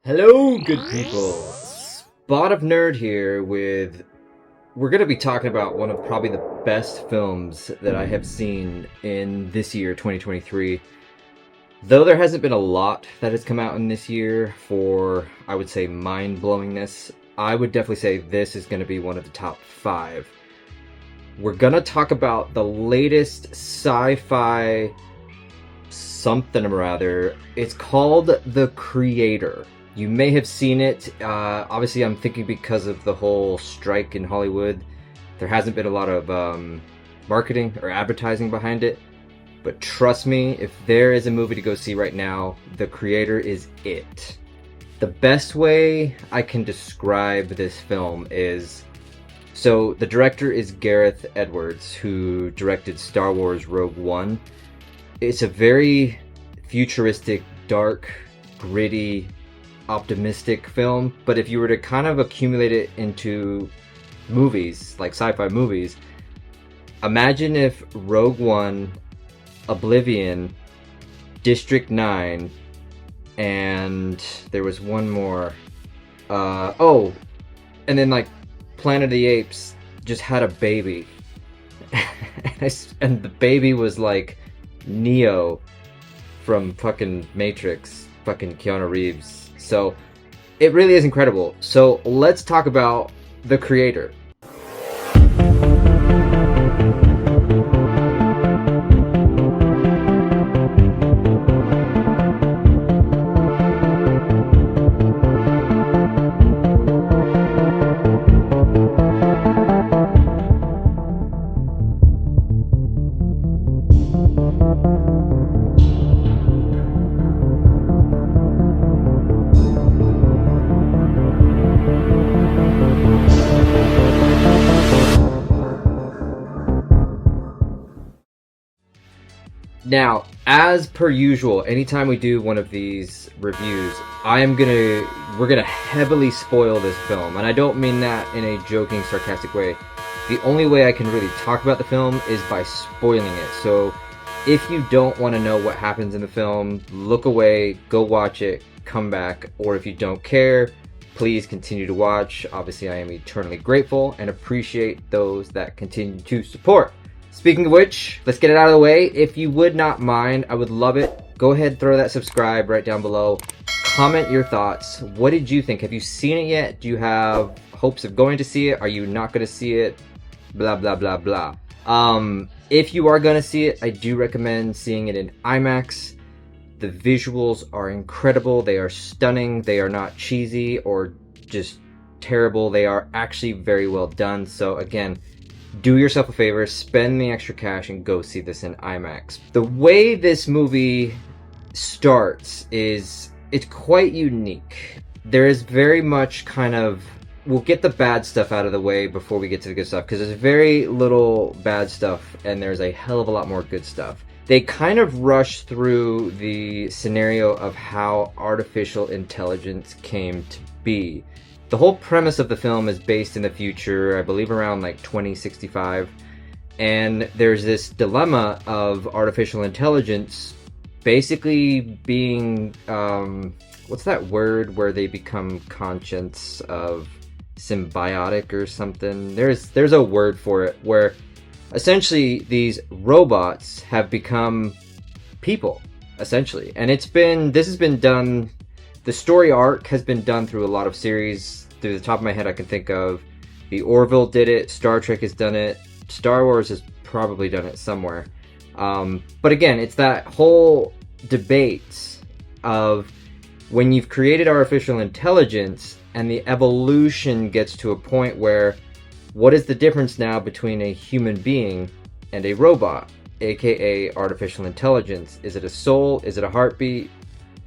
Hello, good people. Spot of Nerd here with. We're going to be talking about one of probably the best films that I have seen in this year, 2023. Though there hasn't been a lot that has come out in this year for, I would say, mind-blowingness, I would definitely say this is going to be one of the top 5. We're going to talk about the latest sci-fi something or other. It's called The Creator. You may have seen it. Obviously, I'm thinking because of the whole strike in Hollywood, there hasn't been a lot of marketing or advertising behind it. But trust me, if there is a movie to go see right now, The Creator is it. The best way I can describe this film is... So, the director is Gareth Edwards, who directed Star Wars Rogue One. It's a very futuristic, dark, gritty, optimistic film, but if you were to kind of accumulate it into movies, like sci-fi movies, imagine if Rogue One, Oblivion, District 9, and there was one more, and then like Planet of the Apes just had a baby. And the baby was like Neo from fucking Matrix, fucking Keanu Reeves. So it really is incredible. So let's talk about The Creator. Now, as per usual, anytime we do one of these reviews, we're gonna heavily spoil this film, and I don't mean that in a joking, sarcastic way. The only way I can really talk about the film is by spoiling it. So, if you don't want to know what happens in the film, look away, go watch it, come back, or if you don't care, please continue to watch. Obviously, I am eternally grateful and appreciate those that continue to support. Speaking of which, let's get it out of the way. If you would not mind, I would love it. Go ahead, throw that subscribe right down below. Comment your thoughts. What did you think? Have you seen it yet? Do you have hopes of going to see it? Are you not going to see it? Blah, blah, blah, blah. If you are going to see it, I do recommend seeing it in IMAX. The visuals are incredible. They are stunning. They are not cheesy or just terrible. They are actually very well done. So again, do yourself a favor, spend the extra cash and go see this in IMAX. The way this movie starts is, it's quite unique. There is very much kind of, we'll get the bad stuff out of the way before we get to the good stuff, because there's very little bad stuff and there's a hell of a lot more good stuff. They kind of rush through the scenario of how artificial intelligence came to be. The whole premise of the film is based in the future, I believe around like 2065, and there's this dilemma of artificial intelligence basically being, what's that word where they become conscious of, symbiotic or something? There's a word for it, where essentially these robots have become people, essentially, and this has been done. The story arc has been done through a lot of series. Through the top of my head, I can think of The Orville did it, Star Trek has done it, Star Wars has probably done it somewhere. But again, it's that whole debate of when you've created artificial intelligence and the evolution gets to a point where what is the difference now between a human being and a robot, aka artificial intelligence? Is it a soul? Is it a heartbeat?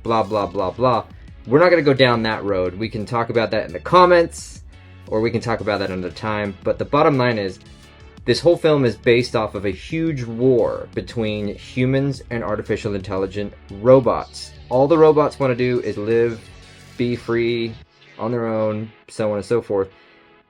Blah, blah, blah, blah. We're not going to go down that road. We can talk about that in the comments, or we can talk about that another time. But the bottom line is, this whole film is based off of a huge war between humans and artificial intelligent robots. All the robots want to do is live, be free, on their own, so on and so forth.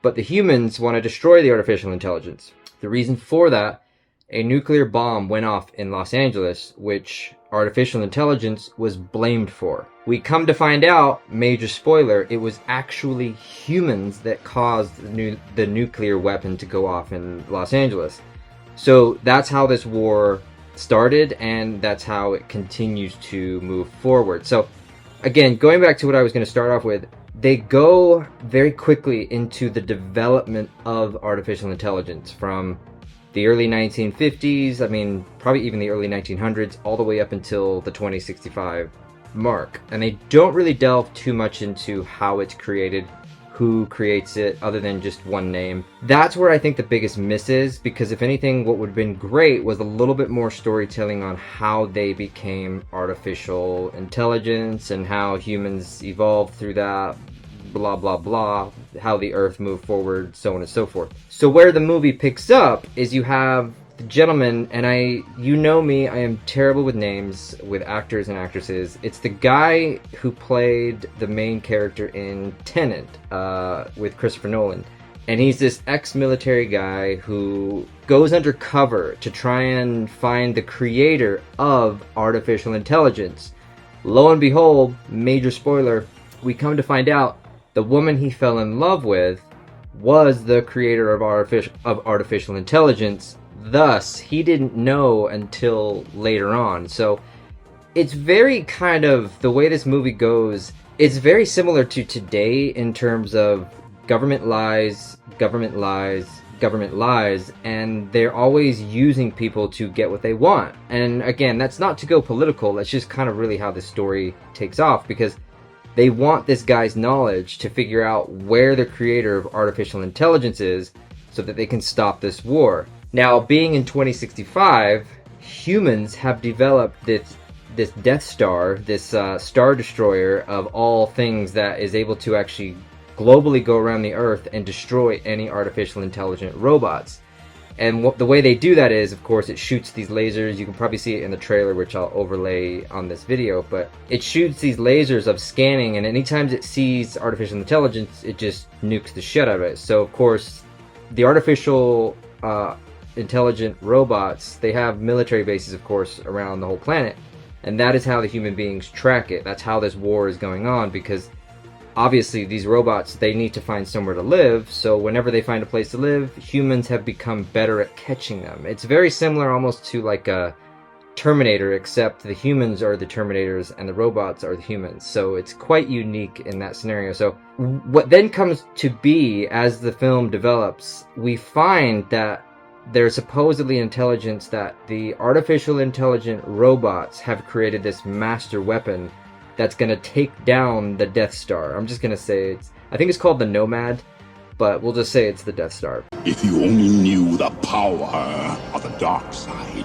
But the humans want to destroy the artificial intelligence. The reason for that, a nuclear bomb went off in Los Angeles, which artificial intelligence was blamed for. We come to find out, major spoiler, it was actually humans that caused the nuclear weapon to go off in Los Angeles. So that's how this war started, and that's how it continues to move forward. So again, going back to what I was going to start off with, they go very quickly into the development of artificial intelligence from the early 1950s, I mean, probably even the early 1900s, all the way up until the 2065 mark. And they don't really delve too much into how it's created, who creates it, other than just one name. That's where I think the biggest miss is, because if anything, what would have been great was a little bit more storytelling on how they became artificial intelligence and how humans evolved through that, blah blah blah, how the earth moved forward, so on and so forth. So where the movie picks up is you have the gentleman, and you know me, I am terrible with names, with actors and actresses. It's the guy who played the main character in Tenet with Christopher Nolan. And he's this ex-military guy who goes undercover to try and find the creator of artificial intelligence. Lo and behold, major spoiler, we come to find out the woman he fell in love with was the creator of artificial intelligence. Thus, he didn't know until later on. So it's very kind of, the way this movie goes, it's very similar to today in terms of government lies, government lies, government lies, and they're always using people to get what they want. And again, that's not to go political, that's just kind of really how this story takes off, because they want this guy's knowledge to figure out where the creator of artificial intelligence is so that they can stop this war. Now, being in 2065, humans have developed this Death Star, this Star Destroyer of all things that is able to actually globally go around the Earth and destroy any artificial intelligent robots. And the way they do that is, of course, it shoots these lasers. You can probably see it in the trailer, which I'll overlay on this video. But it shoots these lasers of scanning, and anytime it sees artificial intelligence, it just nukes the shit out of it. So, of course, the artificial intelligent robots, they have military bases, of course, around the whole planet. And that is how the human beings track it. That's how this war is going on, because obviously these robots, they need to find somewhere to live, so whenever they find a place to live, humans have become better at catching them. It's very similar almost to like a Terminator, except the humans are the Terminators and the robots are the humans. So it's quite unique in that scenario. So what then comes to be as the film develops, we find that there's supposedly intelligence, that the artificial intelligent robots have created this master weapon that's going to take down the Death Star. I'm just going to say I think it's called the Nomad, but we'll just say it's the Death Star. If you only knew the power of the dark side.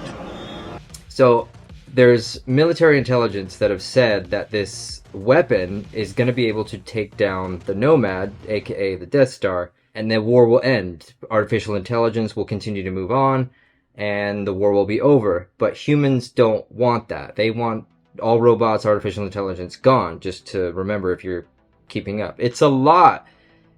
So there's military intelligence that have said that this weapon is going to be able to take down the Nomad, aka the Death Star, and the war will end. Artificial intelligence will continue to move on, and the war will be over. But humans don't want that. They want all robots, artificial intelligence gone, just to remember if you're keeping up. It's a lot.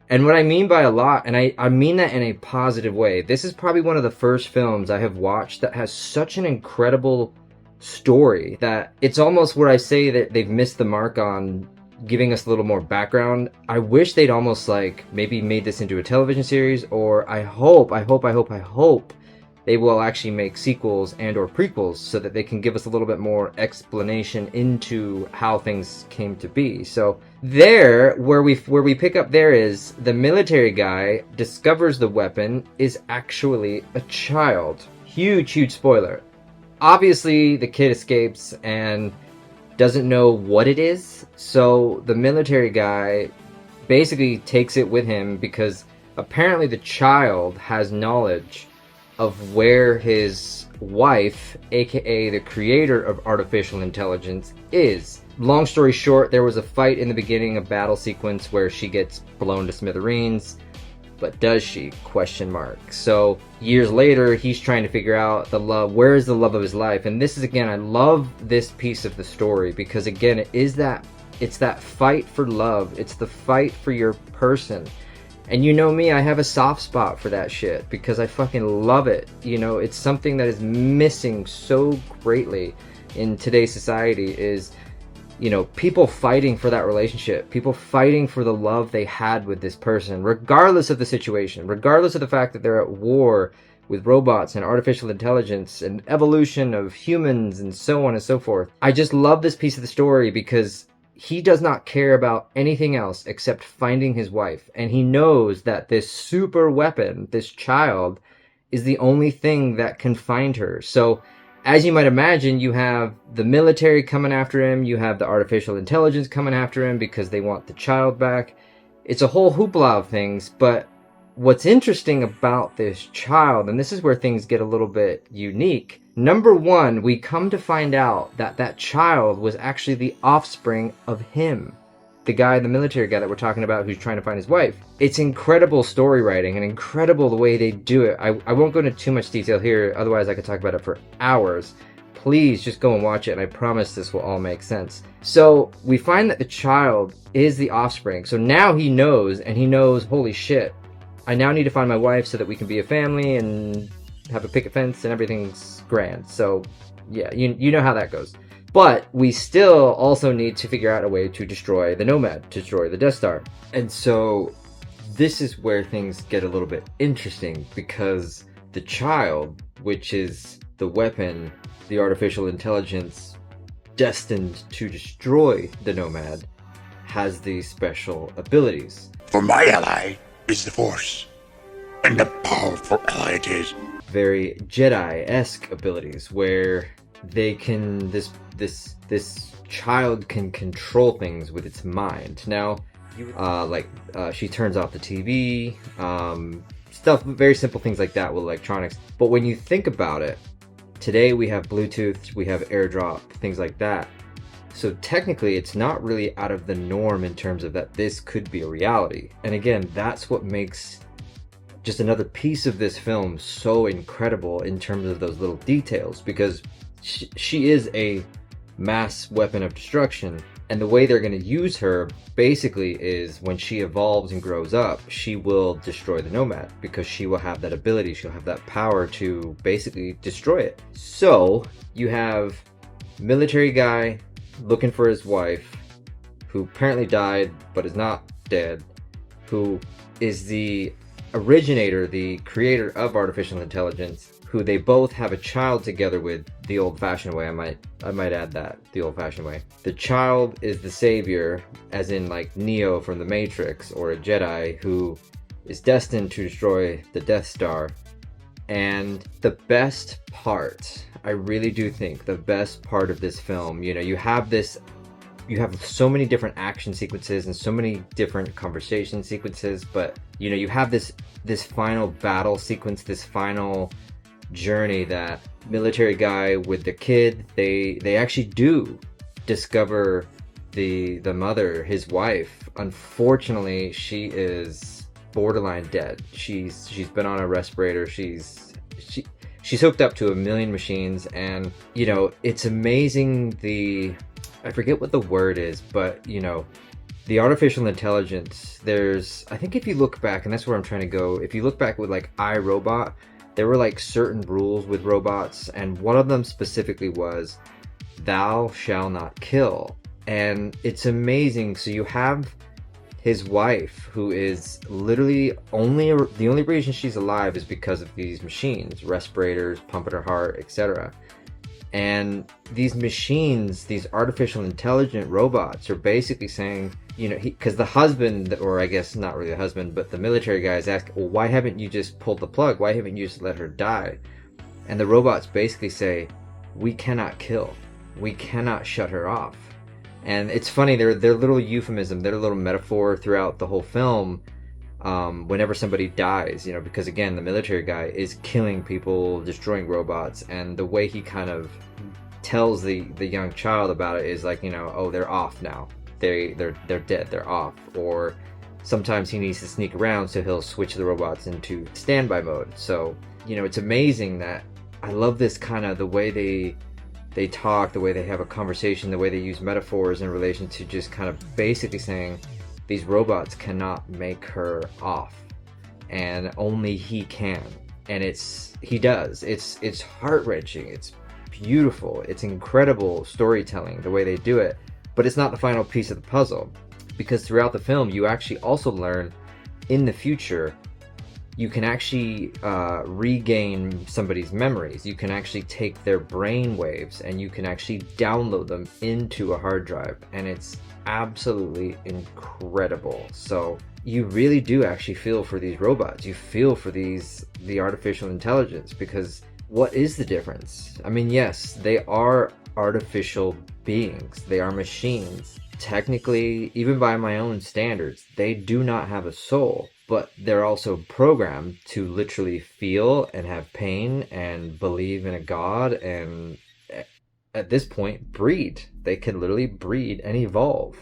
And what I mean by a lot, and I mean that in a positive way, this is probably one of the first films I have watched that has such an incredible story that it's almost where I say that they've missed the mark on giving us a little more background. I wish they'd almost like maybe made this into a television series, or I hope they will actually make sequels and or prequels so that they can give us a little bit more explanation into how things came to be. So there, where we pick up there is the military guy discovers the weapon is actually a child. Huge spoiler. Obviously, the kid escapes and doesn't know what it is, so the military guy basically takes it with him because apparently the child has knowledge of where his wife, aka the creator of artificial intelligence, is. Long story short, there was a fight in the beginning, a battle sequence where she gets blown to smithereens. But does she? Question mark. So years later, he's trying to figure out the love. Where is the love of his life? And this is, again, I love this piece of the story because, again, it's that fight for love. It's the fight for your person. And you know me, I have a soft spot for that shit because I fucking love it. You know, it's something that is missing so greatly. in today's society is, you know, people fighting for that relationship, people fighting for the love they had with this person, regardless of the situation, regardless of the fact that they're at war with robots and artificial intelligence and evolution of humans and so on and so forth. I just love this piece of the story because he does not care about anything else except finding his wife. And he knows that this super weapon, this child, is the only thing that can find her. So, as you might imagine, you have the military coming after him, you have the artificial intelligence coming after him because they want the child back. It's a whole hoopla of things, but what's interesting about this child, and this is where things get a little bit unique, number one, we come to find out that that child was actually the offspring of him. The guy, the military guy that we're talking about who's trying to find his wife. It's incredible story writing and incredible the way they do it. I won't go into too much detail here, otherwise I could talk about it for hours. Please just go and watch it, and I promise this will all make sense. So we find that the child is the offspring. So now he knows, and he knows, holy shit, I now need to find my wife so that we can be a family and have a picket fence and everything's grand. So yeah, you know how that goes. But we still also need to figure out a way to destroy the Nomad, to destroy the Death Star. And so this is where things get a little bit interesting, because the child, which is the weapon, the artificial intelligence destined to destroy the Nomad, has these special abilities. For my ally is the Force, and a powerful ally it is. Very Jedi-esque abilities where they can, this child can control things with its mind. Now, she turns off the TV, stuff, very simple things like that with electronics. But when you think about it, today we have Bluetooth, we have AirDrop, things like that. So technically it's not really out of the norm in terms of that this could be a reality. And again, that's what makes just another piece of this film so incredible in terms of those little details, because she is a mass weapon of destruction, and the way they're going to use her basically is when she evolves and grows up, she will destroy the Nomad, because she will have that ability, she'll have that power to basically destroy it. So you have military guy looking for his wife, who apparently died but is not dead, who is the originator, the creator of artificial intelligence, who they both have a child together with the old-fashioned way. I might add that, the old-fashioned way. The child is the savior, as in like Neo from the Matrix, or a Jedi who is destined to destroy the Death Star. And the best part, I really do think the best part of this film, you know, you have so many different action sequences and so many different conversation sequences, but you know, you have this final battle sequence, this final journey that military guy with the kid, they actually do discover the mother, his wife. Unfortunately, she is borderline dead. She's been on a respirator. She's hooked up to a million machines, and you know, it's amazing I forget what the word is, but you know, the artificial intelligence, I think if you look back, and that's where I'm trying to go, if you look back with like iRobot, there were like certain rules with robots, and one of them specifically was, thou shall not kill. And it's amazing. So you have his wife, who is literally the only reason she's alive is because of these machines, respirators, pumping her heart, etc. And these machines, these artificial intelligent robots, are basically saying, you know, because the husband, or I guess not really the husband, but the military guy is asking, well, why haven't you just pulled the plug? Why haven't you just let her die? And the robots basically say, we cannot kill. We cannot shut her off. And it's funny, their little euphemism, their little metaphor throughout the whole film, whenever somebody dies, you know, because again, the military guy is killing people, destroying robots, and the way he kind of tells the young child about it is like, you know, oh, they're off now. They're dead, they're off. Or sometimes he needs to sneak around, so he'll switch the robots into standby mode. So, you know, it's amazing that I love this kind of the way they talk, the way they have a conversation, the way they use metaphors in relation to just kind of basically saying these robots cannot make her off, and only he can. And he does. It's heart-wrenching. It's beautiful. It's incredible storytelling, the way they do it. But it's not the final piece of the puzzle. Because throughout the film, you actually also learn in the future, you can actually regain somebody's memories. You can actually take their brain waves and you can actually download them into a hard drive. And it's absolutely incredible. So you really do actually feel for these robots. You feel for the artificial intelligence, because what is the difference? I mean, yes, they are artificial beings. They are machines. Technically, even by my own standards, they do not have a soul, but they're also programmed to literally feel and have pain and believe in a god, and at this point breed. They can literally breed and evolve.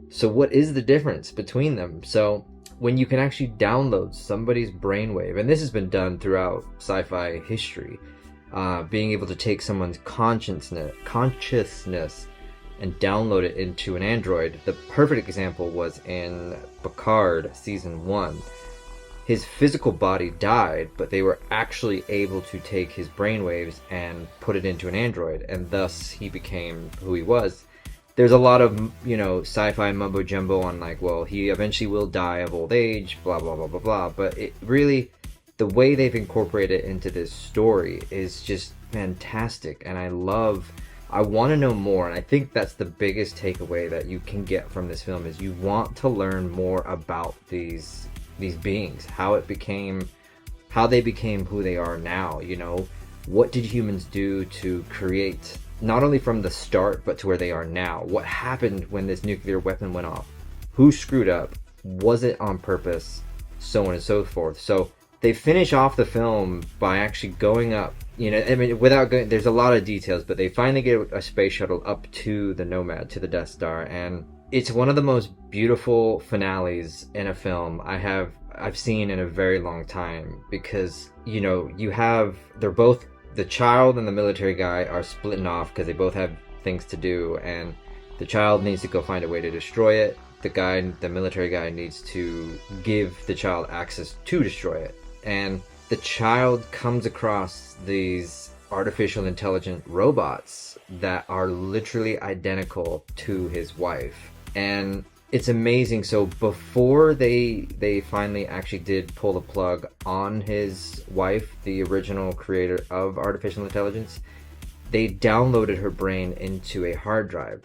So what is the difference between them? So when you can actually download somebody's brainwave, and this has been done throughout sci-fi history, being able to take someone's consciousness and download it into an android. The perfect example was in Picard season 1. His physical body died, but they were actually able to take his brainwaves and put it into an android, and thus he became who he was. There's a lot of, sci-fi mumbo jumbo on like, well, he eventually will die of old age, blah, blah, blah, blah, blah. But it really, the way they've incorporated it into this story is just fantastic. And I want to know more. And I think that's the biggest takeaway that you can get from this film, is you want to learn more about these beings, how they became who they are now. What did humans do to create, not only from the start, but to where they are now? What happened when this nuclear weapon went off? Who screwed up? Was it on purpose? So on and so forth. So they finish off the film by actually going up, without going, there's a lot of details, but they finally get a space shuttle up to the Nomad, to the Death Star, and it's one of the most beautiful finales in a film I've seen in a very long time, because, they're both, the child and the military guy are splitting off because they both have things to do, and the child needs to go find a way to destroy it. The military guy needs to give the child access to destroy it. And the child comes across these artificial intelligent robots that are literally identical to his wife. And it's amazing. So before they finally actually did pull the plug on his wife, the original creator of artificial intelligence, they downloaded her brain into a hard drive.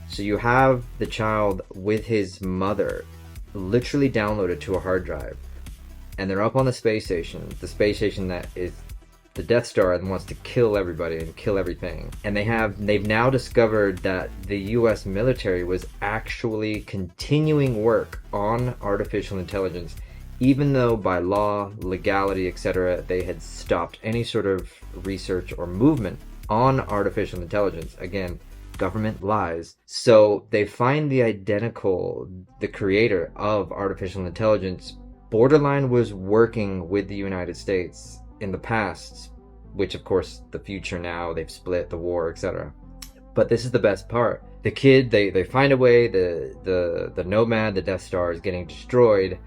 So you have the child with his mother literally downloaded to a hard drive. And they're up on the space station that is the Death Star and wants to kill everybody and kill everything. And they've now discovered that the US military was actually continuing work on artificial intelligence, even though by law, legality, etc., they had stopped any sort of research or movement on artificial intelligence. Again, government lies. So they find the creator of artificial intelligence borderline was working with the United States in the past, which of course the future now, they've split, the war, etc. But this is the best part. The kid, they find a way, the Nomad, the Death Star is getting destroyed,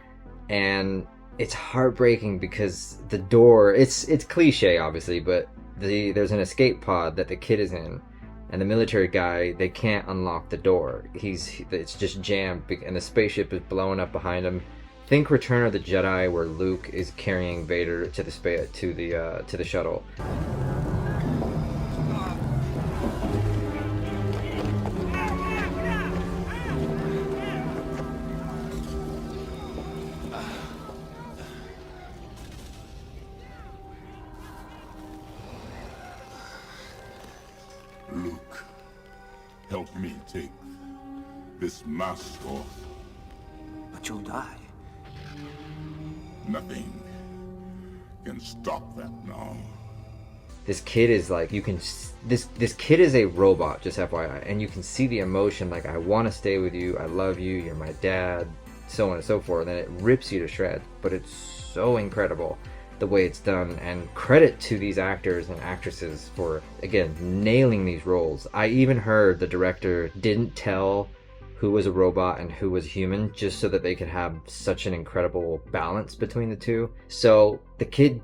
and it's heartbreaking because the door, it's cliche obviously, but there's an escape pod that the kid is in, and the military guy, they can't unlock the door. It's just jammed, and the spaceship is blowing up behind him. Think Return of the Jedi, where Luke is carrying Vader to the shuttle. Luke, help me take this mask off. But you'll die. Nothing can stop that now. This kid is like, this kid is a robot, just FYI, and you can see the emotion, like, I want to stay with you, I love you, you're my dad, so on and so forth, and it rips you to shreds. But it's so incredible the way it's done, and credit to these actors and actresses for, again, nailing these roles. I even heard the director didn't tell who was a robot and who was human, just so that they could have such an incredible balance between the two. So the kid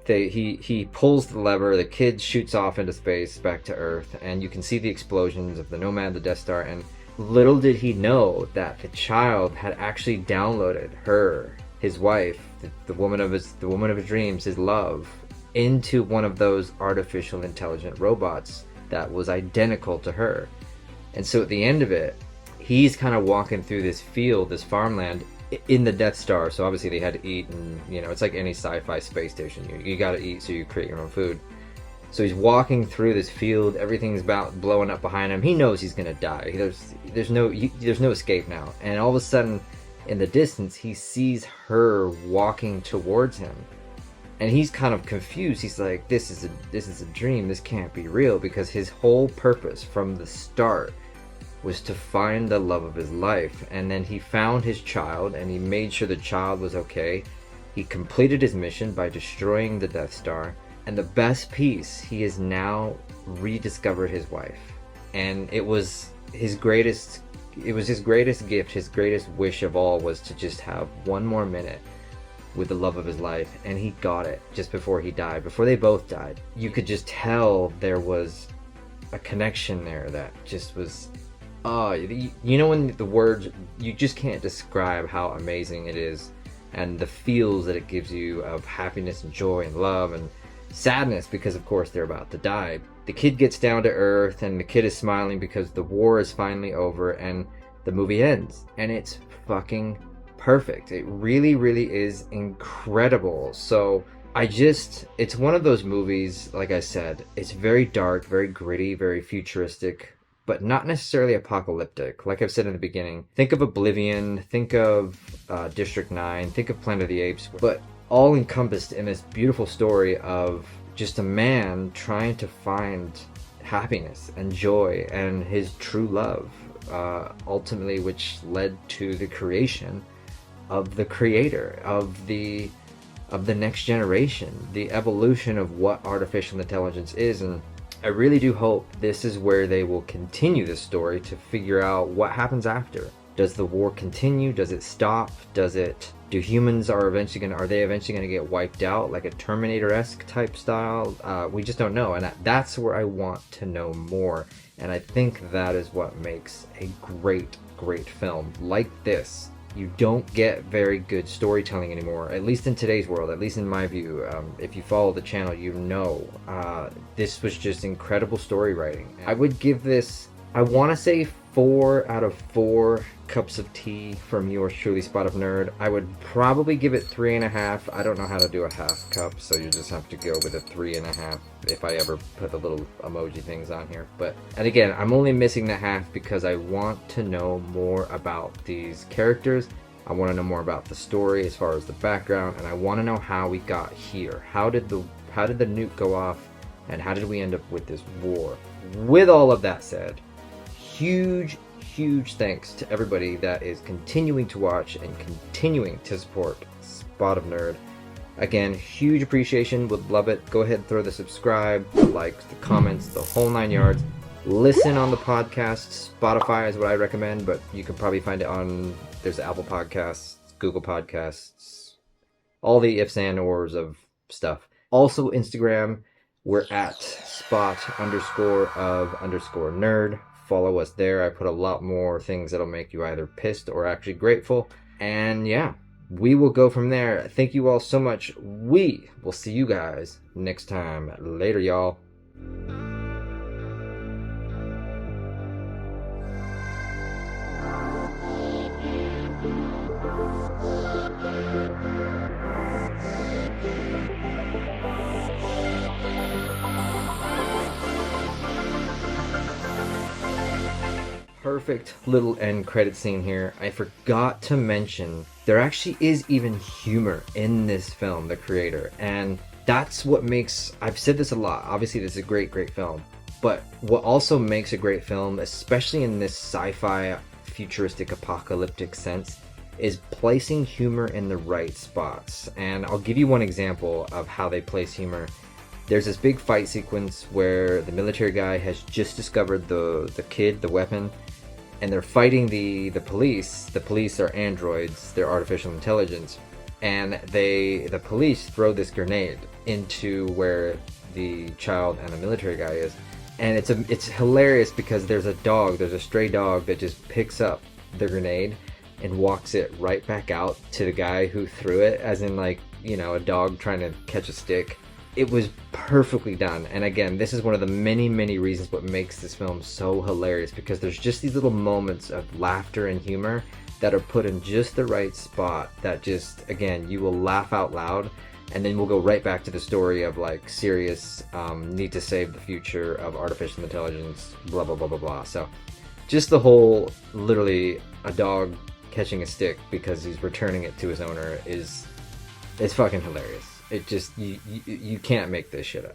He pulls the lever, the kid shoots off into space back to Earth, and you can see the explosions of the Nomad, the Death Star, and little did he know that the child had actually downloaded her, his wife, the woman of his dreams, his love, into one of those artificial intelligent robots that was identical to her. And so at the end of it, he's kind of walking through this field, this farmland, in the Death Star. So obviously they had to eat, and it's like any sci-fi space station, you got to eat, so you create your own food. So he's walking through this field, everything's about blowing up behind him. He knows he's gonna die. There's no escape now. And all of a sudden, in the distance, he sees her walking towards him, and he's kind of confused. He's like, this is a dream, this can't be real, because his whole purpose from the start was to find the love of his life. And then he found his child, and he made sure the child was okay. He completed his mission by destroying the Death Star. And the best piece, he has now rediscovered his wife. And it was his greatest gift, his greatest wish of all, was to just have one more minute with the love of his life. And he got it just before he died, before they both died. You could just tell there was a connection there that just was, when the words, you just can't describe how amazing it is, and the feels that it gives you of happiness and joy and love and sadness, because of course they're about to die. The kid gets down to earth, and the kid is smiling because the war is finally over, and the movie ends, and it's fucking perfect. It really, really is incredible. So it's one of those movies, like I said, it's very dark, very gritty, very futuristic, but not necessarily apocalyptic. Like I've said in the beginning, think of Oblivion, think of District 9, think of Planet of the Apes, but all encompassed in this beautiful story of just a man trying to find happiness and joy and his true love, ultimately, which led to the creation of the creator of the next generation, the evolution of what artificial intelligence is. And I really do hope this is where they will continue this story to figure out what happens after. Does the war continue? Does it stop? Do humans are they eventually going to get wiped out, like a Terminator-esque type style? We just don't know, and that's where I want to know more. And I think that is what makes a great, great film like this. You don't get very good storytelling anymore, at least in today's world, at least in my view. If you follow the channel, this was just incredible story writing. I would give this, I want to say 4 out of 4 cups of tea from yours truly, Spot of Nerd. I would probably give it 3.5. I don't know how to do a half cup, so you just have to go with a 3.5 if I ever put the little emoji things on here. And again, I'm only missing the half because I want to know more about these characters. I want to know more about the story as far as the background, and I want to know how we got here. How did the nuke go off, and how did we end up with this war? With all of that said, huge thanks to everybody that is continuing to watch and continuing to support Spot of Nerd. Again, huge appreciation, would love it. Go ahead and throw the subscribe, the likes, the comments, the whole 9 yards. Listen on the podcast. Spotify is what I recommend, but you can probably find it on, there's Apple Podcasts, Google Podcasts, all the ifs and ors of stuff. Also Instagram, we're at spot_of_nerd. Follow us there. I put a lot more things that'll make you either pissed or actually grateful. And yeah, we will go from there. Thank you all so much. We will see you guys next time. Later, y'all. Perfect little end credit scene here. I forgot to mention there actually is even humor in this film, the creator, and that's what makes, I've said this a lot, obviously this is a great film, but what also makes a great film, especially in this sci-fi futuristic apocalyptic sense, is placing humor in the right spots. And I'll give you one example of how they place humor. There's this big fight sequence where the military guy has just discovered the weapon, and they're fighting the police. The police are androids, they're artificial intelligence. and the police throw this grenade into where the child and the military guy is, and it's hilarious because there's a stray dog that just picks up the grenade and walks it right back out to the guy who threw it, as in like, you know, a dog trying to catch a stick. It was perfectly done. And again, this is one of the many reasons what makes this film so hilarious, because there's just these little moments of laughter and humor that are put in just the right spot that just, again, you will laugh out loud. And then we'll go right back to the story of like serious need to save the future of artificial intelligence, blah blah blah blah blah. So just the whole, literally a dog catching a stick because he's returning it to his owner, it's fucking hilarious. It just, you can't make this shit up.